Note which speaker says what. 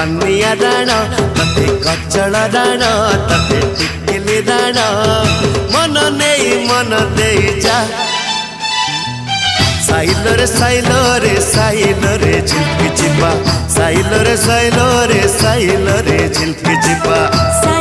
Speaker 1: कनिया राण तते कचल राण तते टिकिली राण मन दे जा साइलो रे साइलो रे साइलो रे झिल्की चिपा साइलो रे साइलो रे साइलो रे झिल्की चिपा।